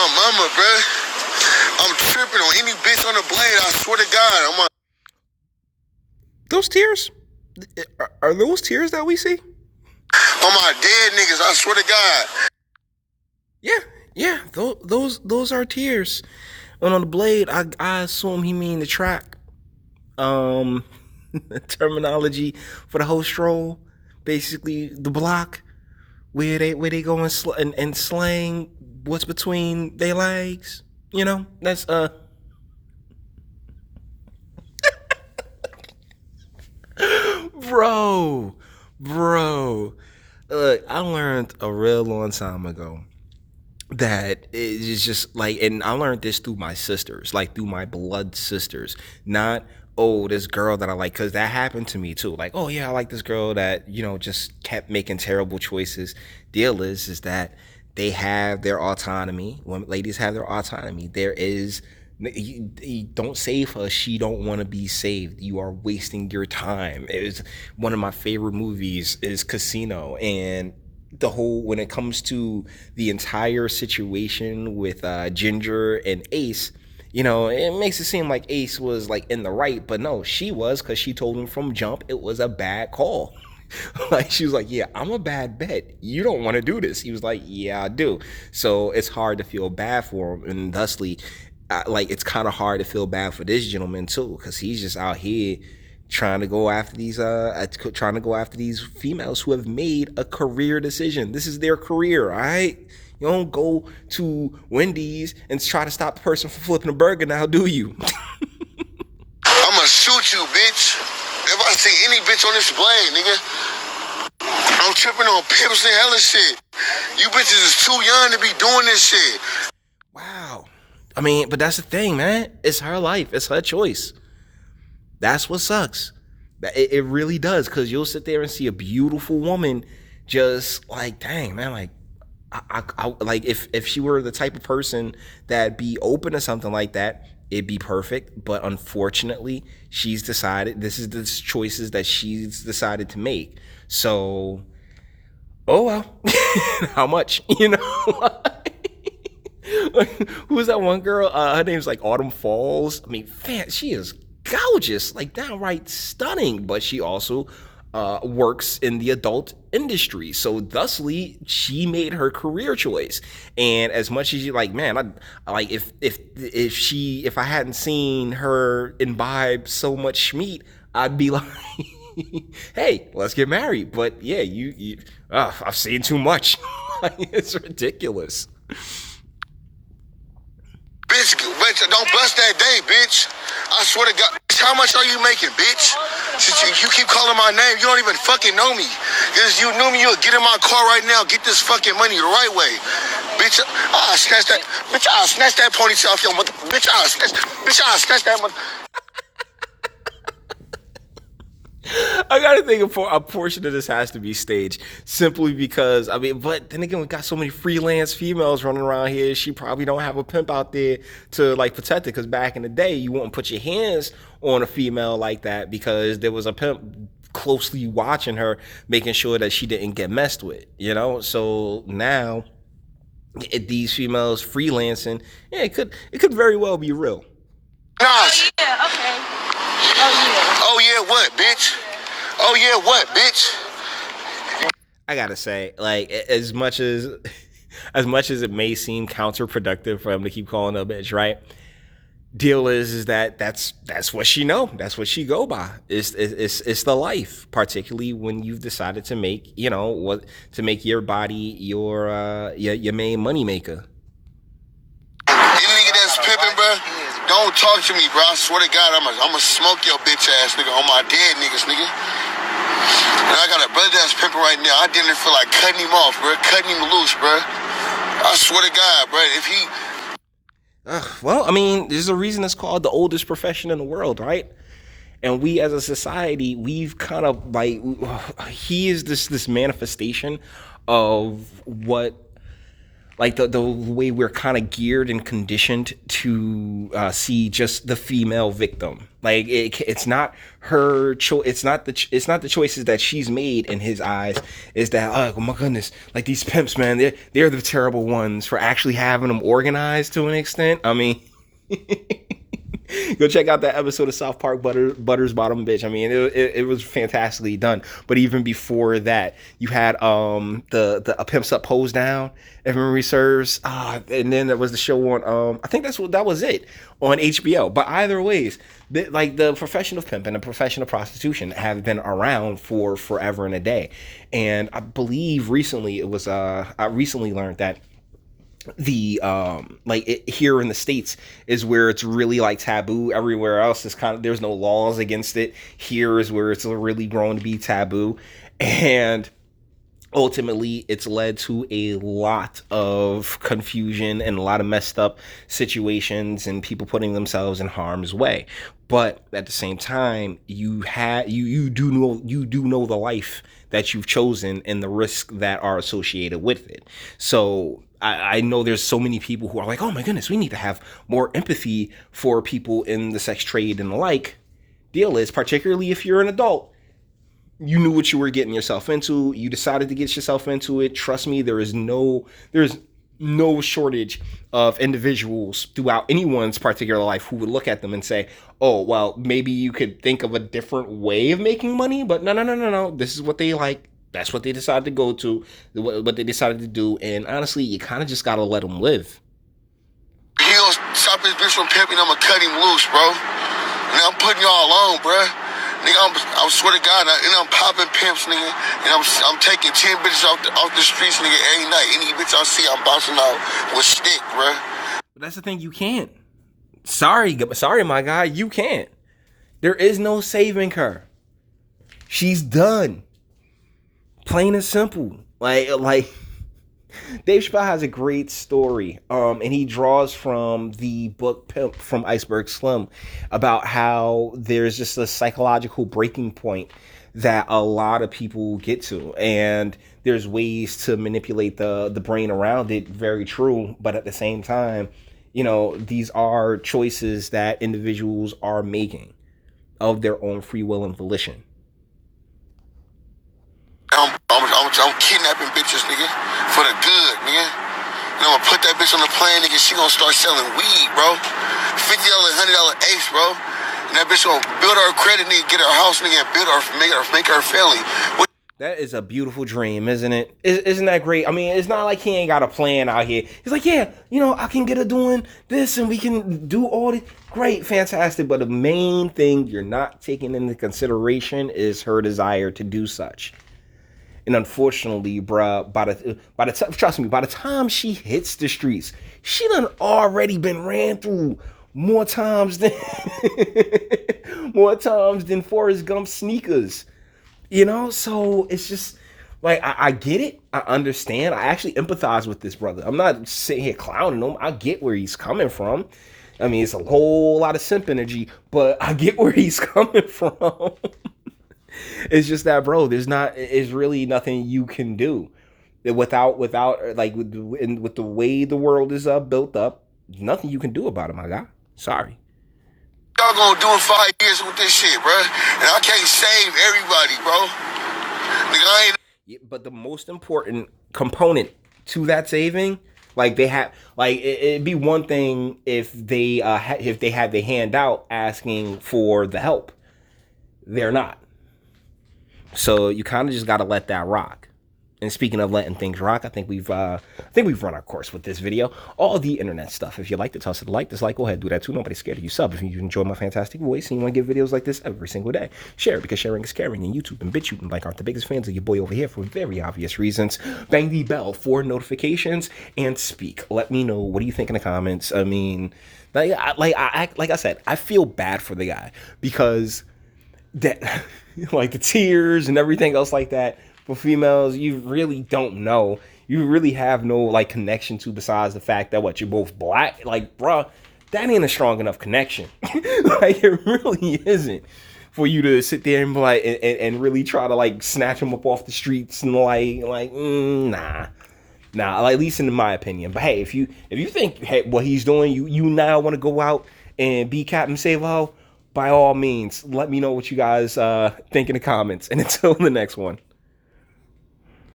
my mama, bro. I'm tripping on any bitch on the blade. I swear to God. Those tears? Are those tears that we see? On my dead niggas, I swear to God. Yeah. Those are tears. And on the blade, I assume he mean the track. Terminology for the whole stroll. Basically, the block where they go and slang what's between their legs. You know, that's bro. Look, I learned a real long time ago that it's just like, and I learned this through my sisters, like through my blood sisters, not, oh, this girl that I like, because that happened to me too. Like, oh yeah, I like this girl that, just kept making terrible choices. Deal is that they have their autonomy. When ladies have their autonomy, there is, you don't save her. She don't want to be saved. You are wasting your time. It was one of my favorite movies is Casino, and the whole, when it comes to the entire situation with Ginger and Ace, it makes it seem like Ace was like in the right, but no, she was, because she told him from jump it was a bad call. Like, she was like, yeah, I'm a bad bet. You don't want to do this. He was like, yeah, I do. So it's hard to feel bad for him, and thusly, it's kind of hard to feel bad for this gentleman too, because he's just out here trying to go after these females who have made a career decision. This is their career, all right? You don't go to Wendy's and try to stop the person from flipping a burger now, do you? I'ma shoot you, bitch. If I see any bitch on this blade, nigga, I'm tripping on pimps and hella shit. You bitches is too young to be doing this shit. Wow. I mean, but that's the thing, man. It's her life. It's her choice. That's what sucks. It really does, because you'll sit there and see a beautiful woman just like, dang, man, like, I like, if she were the type of person that be open to something like that, it'd be perfect. But unfortunately, she's decided, this is the choices that she's decided to make. So, oh well, how much, Who was that one girl? Her name's like Autumn Falls. I mean, man, she is gorgeous, like downright stunning. But she also works in the adult industry, so thusly, she made her career choice. And as much as you like, man, I like, if I hadn't seen her imbibe so much schmeat, I'd be like, hey, let's get married. But yeah, I've seen too much. It's ridiculous. Bitch, don't bust that day, bitch. I swear to God. How much are you making, bitch? Since you keep calling my name, you don't even fucking know me. Because you knew me, you would get in my car right now, get this fucking money the right way. Bitch, I'll snatch that. Bitch, I'll snatch that ponytail off your mother. Bitch, I'll snatch that mother. I gotta think a portion of this has to be staged, simply because, I mean, but then again, we got so many freelance females running around here. She probably don't have a pimp out there to like protect it, because back in the day, you wouldn't put your hands on a female like that, because there was a pimp closely watching her, making sure that she didn't get messed with, So now, these females freelancing, yeah, it could very well be real. Gosh. Oh yeah, okay. Oh yeah, what, bitch? Oh yeah, what, bitch? I gotta say, like, as much as it may seem counterproductive for him to keep calling her a bitch, right? Deal is that that's what she know. That's what she go by. It's the life, particularly when you've decided to make, make your body your main money maker. Any nigga that's pimping, bro, don't talk to me, bro. I swear to God, I'ma smoke your bitch ass, nigga, on my dead niggas, nigga. And I got a brother that's pimping right now. I didn't feel like cutting him off, bro. Cutting him loose, bro. I swear to God, bro. If he... Well, I mean, there's a reason it's called the oldest profession in the world, right? And we as a society, we've kind of like, he is this manifestation of what like the way we're kind of geared and conditioned to see just the female victim. Like it's not her choice. It's not the choices that she's made in his eyes. Is that, oh my goodness, like these pimps, man, they're the terrible ones for actually having them organized to an extent. I mean. Go check out that episode of South Park, Butter's Bottom Bitch. I mean, it was fantastically done. But even before that, you had the A Pimp's Up, Pose Down, if memory serves. And then there was the show on I think that was it on HBO. But either ways, like the profession of pimp and the profession of prostitution have been around for forever and a day. And I believe recently I recently learned that the here in the States is where it's really like taboo. Everywhere else is kind of, there's no laws against it. Here is where it's really grown to be taboo, and ultimately it's led to a lot of confusion and a lot of messed up situations and people putting themselves in harm's way. But at the same time, you do know the life that you've chosen and the risks that are associated with it. So I know there's so many people who are like, oh my goodness, we need to have more empathy for people in the sex trade and the like. Deal is, particularly if you're an adult, you knew what you were getting yourself into. You decided to get yourself into it. Trust me, there's no shortage of individuals throughout anyone's particular life who would look at them and say, oh, well, maybe you could think of a different way of making money, but no. This is what they like. That's what they decided to go to, what they decided to do. And honestly, you kind of just got to let them live. He gonna stop his bitch from pimping, I'm gonna cut him loose, bro. Nigga, I'm putting y'all on, bro. Nigga, I swear to God, I'm popping pimps, nigga. And I'm taking 10 bitches off the streets, nigga, every night. Any bitch I see, I'm bouncing out with stick, bro. But that's the thing, you can't. Sorry, my guy, you can't. There is no saving her. She's done. Plain and simple. Like Dave Chappelle has a great story, and he draws from the book Pimp from Iceberg Slim about how there's just a psychological breaking point that a lot of people get to, and there's ways to manipulate the brain around it. Very true, but at the same time, you know, these are choices that individuals are making of their own free will and volition. I'm kidnapping bitches, nigga, for the good, nigga. And I'm gonna put that bitch on the plane, nigga. She gonna start selling weed, bro. $50, $100 ace, bro. And that bitch gonna build her credit, nigga, get her house, nigga, and build her, make her family. That is a beautiful dream, isn't it? Isn't that great? I mean, it's not like he ain't got a plan out here. He's like, yeah, you know, I can get her doing this and we can do all this. Great, fantastic. But the main thing you're not taking into consideration is her desire to do such. And unfortunately, bruh, trust me, by the time she hits the streets, she done already been ran through more times than Forrest Gump sneakers. You know, so it's just like I get it, I understand, I actually empathize with this brother. I'm not sitting here clowning him. I get where he's coming from. I mean, it's a whole lot of simp energy, but I get where he's coming from. It's just that, bro, it's really nothing you can do without like with the way the world is built up. There's nothing you can do about it, my guy. Sorry. Y'all gonna do in 5 years with this shit, bro. And I can't save everybody, bro. Nigga, I ain't. Yeah, but the most important component to that saving, like they have, like it'd be one thing if they had their hand out asking for the help. They're not. So you kind of just got to let that rock. And speaking of letting things rock, I think we've run our course with this video. All the internet stuff. If you like to toss it a like, dislike, go ahead, do that too. Nobody's scared of you. Sub if you enjoy my fantastic voice and you want to get videos like this every single day. Share because sharing is caring. And YouTube and BitChute and like aren't the biggest fans of your boy over here for very obvious reasons. Bang the bell for notifications and speak. Let me know, what do you think in the comments? I mean, like I said, I feel bad for the guy because that like the tears and everything else like that for females, you really don't know. You really have no like connection to besides the fact that you're both black. Like, bruh, that ain't a strong enough connection. Like, it really isn't for you to sit there and be like and really try to like snatch them up off the streets and like nah. Nah, at least in my opinion. But hey, if you think hey what he's doing, you now want to go out and be Captain Save a Ho, by all means, let me know what you guys think in the comments. And until the next one.